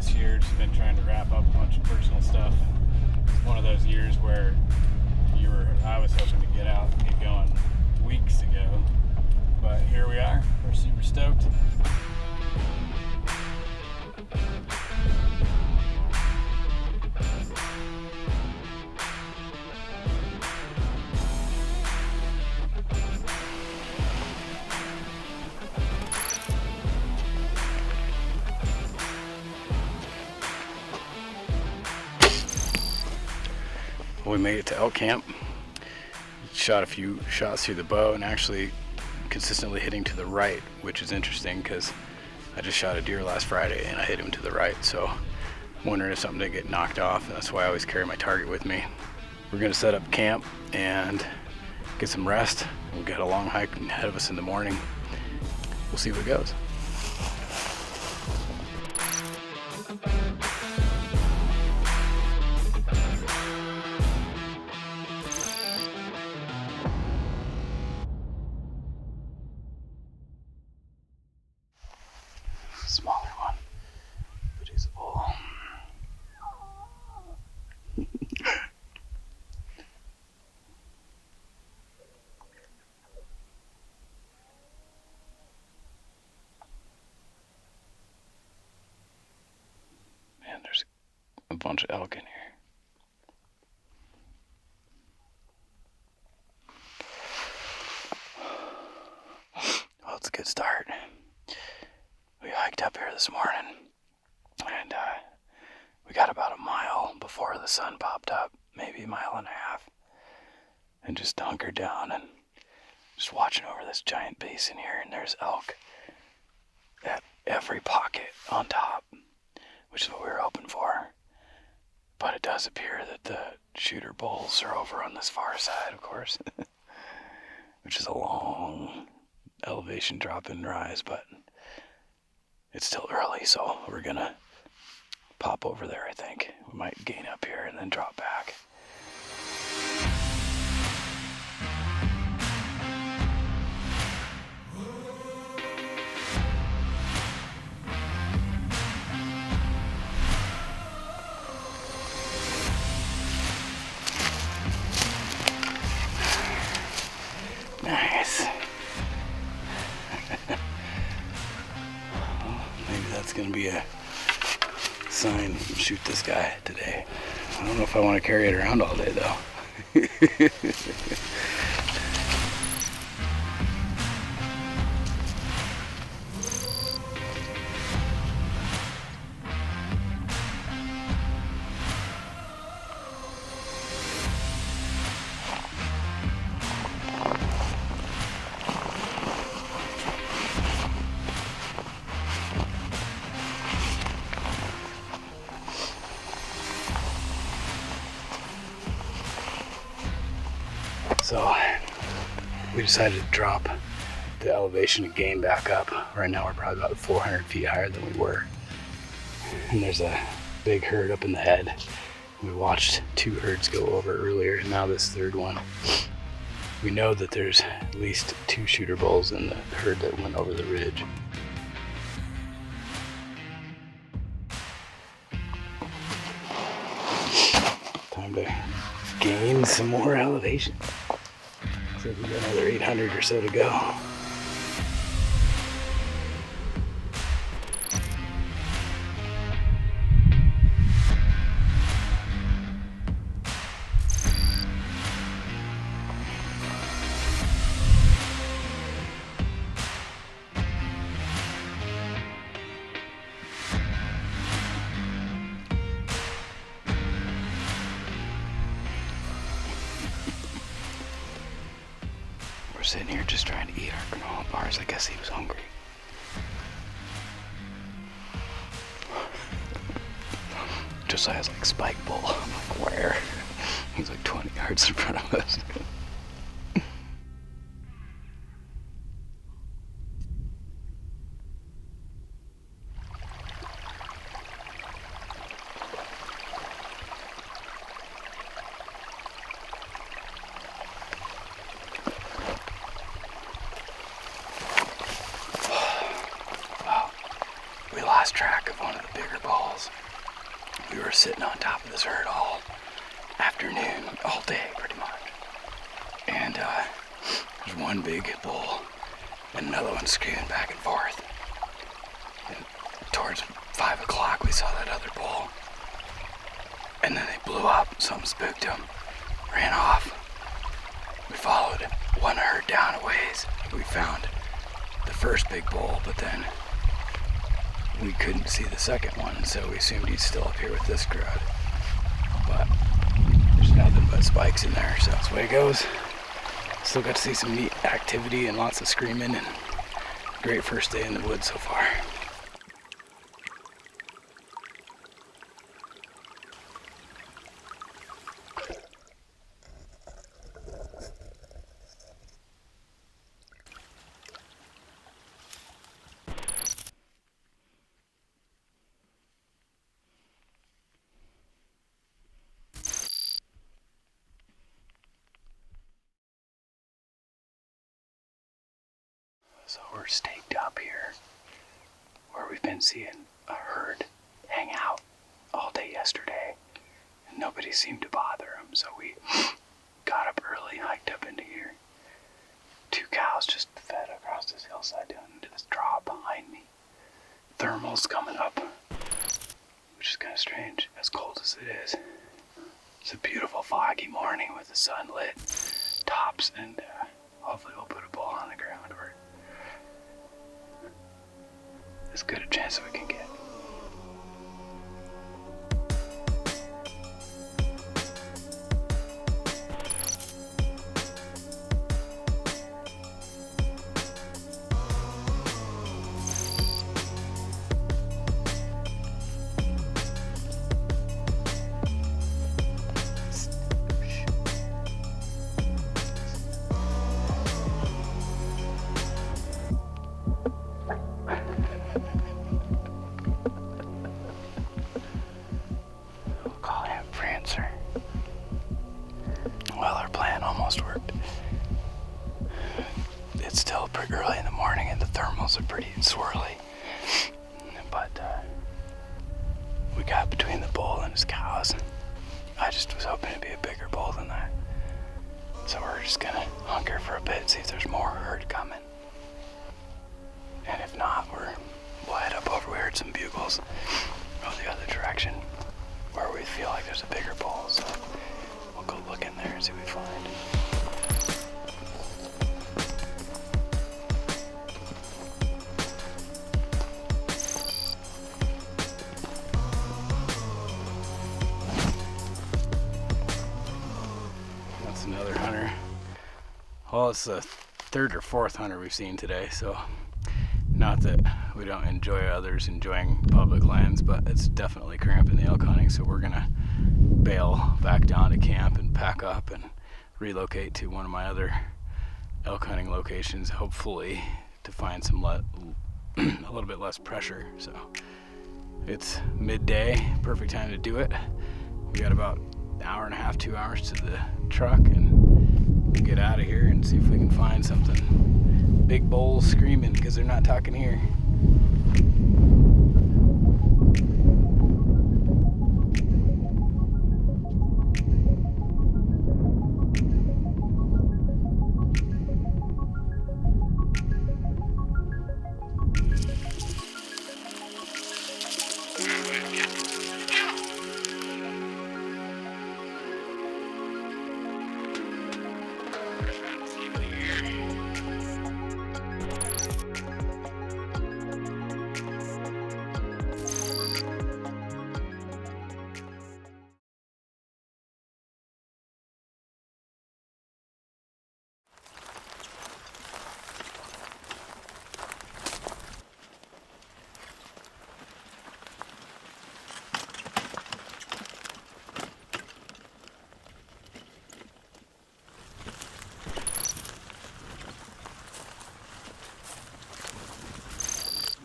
this year. Just been trying to wrap up a bunch of personal stuff. It's one of those years where I was hoping to get out and get going weeks ago, but here we are. We're super stoked. We made it to elk camp. Shot a few shots through the bow and actually consistently hitting to the right, which is interesting because I just shot a deer last Friday and I hit him to the right, so I'm wondering if something didn't get knocked off, and that's why I always carry my target with me. We're gonna set up camp and get some rest. We've got a long hike ahead of us in the morning. We'll see what goes. Smaller one, but he's a bull. Man, there's a bunch of elk in here. Well, it's a good start. We hiked up here this morning, and we got about a mile before the sun popped up, maybe a mile and a half, and just hunkered down and just watching over this giant basin here, and there's elk at every pocket on top, which is what we were hoping for. But it does appear that the shooter bulls are over on this far side, of course, which is a long elevation drop and rise, but it's still early, so we're gonna pop over there, I think. We might gain up here and then drop back. Nice. Maybe that's gonna be a sign, shoot this guy today. I don't know if I want to carry it around all day though. So we decided to drop the elevation and gain back up. Right now we're probably about 400 feet higher than we were. And there's a big herd up in the head. We watched 2 herds go over earlier, and now this 3rd one. We know that there's at least 2 shooter bulls in the herd that went over the ridge. Time to gain some more elevation. So we got another 800 or so to go. Sitting here just trying to eat our granola bars. I guess he was hungry. Josiah's like, Spike bull. I'm like, where? He's like 20 yards in front of us. lost track of one of the bigger bulls. We were sitting on top of this herd all afternoon, all day pretty much. And there's one big bull and another one screaming back and forth. And towards 5 o'clock we saw that other bull. And then they blew up, something spooked them, ran off. We followed one herd down a ways. We found the first big bull, but then we couldn't see the second one, so we assumed he's still up here with this crowd. But there's nothing but spikes in there, so that's the way it goes. Still got to see some neat activity and lots of screaming, and great first day in the woods so far. So we're staked up here where we've been seeing a herd hang out all day yesterday, and nobody seemed to bother them. So we got up early, hiked up into here. 2 cows just fed across this hillside down into this drop behind me. Thermal's coming up, which is kind of strange, as cold as it is. It's a beautiful foggy morning with the sun lit tops, and hopefully we'll put a bull on the ground or as good a chance as we can get. Well, our plan almost worked. It's still pretty early in the morning and the thermals are pretty swirly. But we got between the bull and his cows. I just was hoping it'd be a bigger bull than that. So we're just gonna hunker for a bit, see if there's more herd coming. And if not, we'll head up over. We heard some bugles go the other direction where we feel like there's a bigger bull. So we'll go look in there and see what we find. That's another hunter. Well, it's the 3rd or 4th hunter we've seen today, so not that we don't enjoy others enjoying public lands, but it's definitely cramping the elk hunting, so we're gonna bail back down to camp and pack up and relocate to one of my other elk hunting locations, hopefully to find some a little bit less pressure. So it's midday, perfect time to do it. We got about an hour and a half, 2 hours to the truck, and we'll get out of here and see if we can find something. Big bulls screaming because they're not talking here.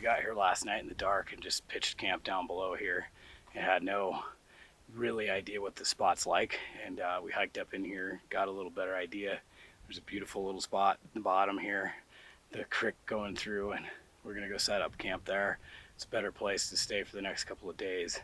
Got here last night in the dark and just pitched camp down below here and had no really idea what the spot's like, and we hiked up in here, got a little better idea. There's a beautiful little spot at the bottom here, the creek going through, and we're gonna go set up camp there. it's a better place to stay for the next couple of days.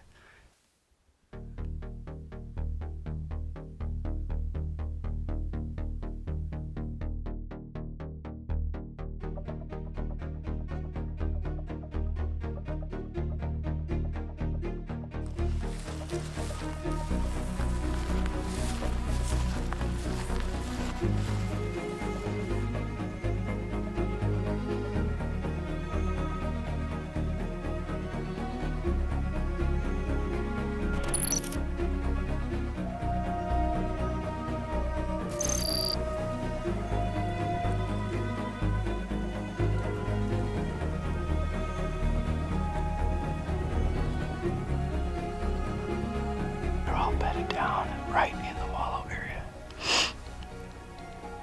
Bedded down right in the wallow area.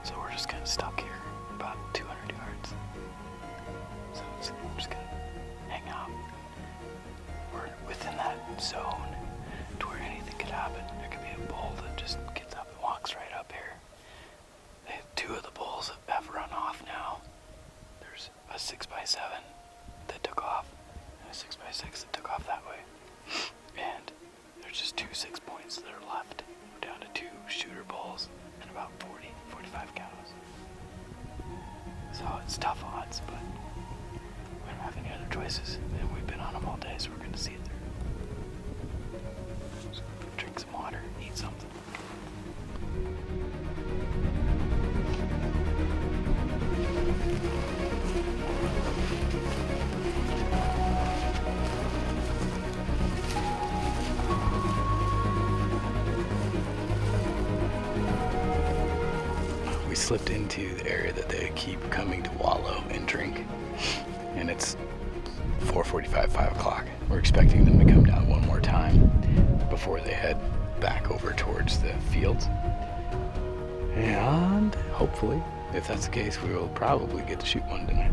So we're just kind of stuck here about 200 yards. So we're just gonna hang out. We're within that zone to where anything could happen. There could be a bull that just gets up and walks right up here. Two of the bulls have run off now. There's a 6x7 that took off and a 6x6 that took off that way. And there's just 2 6 points that are left. We're down to 2 shooter bulls and about 45 cows. So it's tough odds, but we don't have any other choices. And we've been on them all day, so we're going to see it through. So drink some water, eat something. Slipped into the area that they keep coming to wallow and drink, and it's 4:45, 5 o'clock. We're expecting them to come down one more time before they head back over towards the fields, and hopefully, if that's the case, we will probably get to shoot one tonight.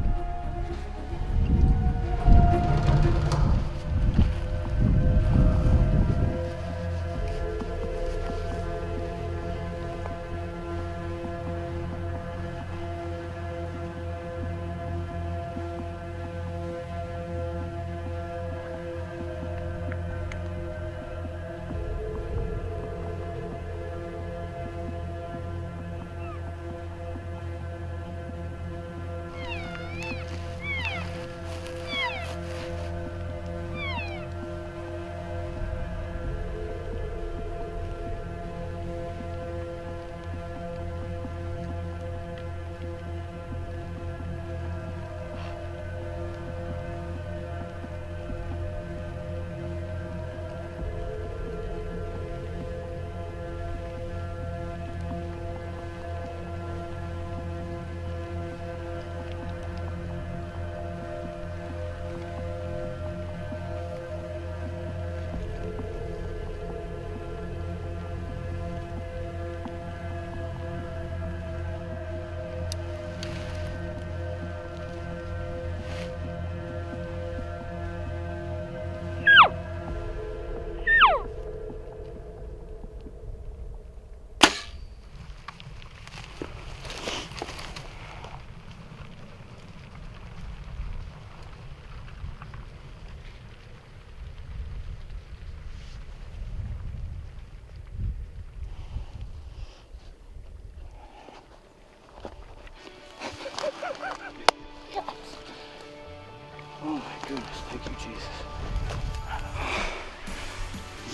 Oh my goodness, thank you, Jesus.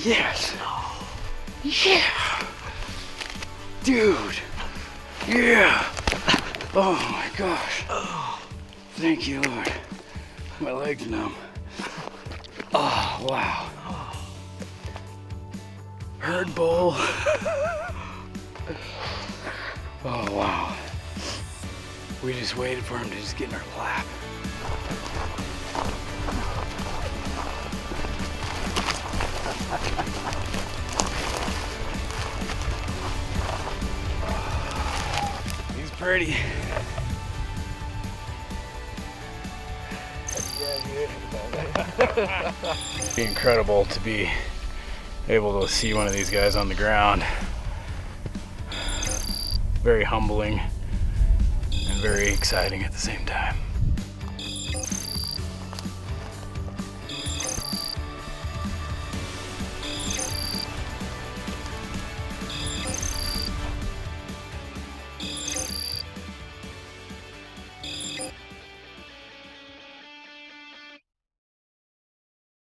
Yes! Yeah! Dude! Yeah! Oh my gosh. Thank you, Lord. My leg's numb. Oh, wow. Herd bull. Oh, wow. We just waited for him to just get in our lap. He's pretty. It'd be incredible to be able to see one of these guys on the ground. Very humbling and very exciting at the same time.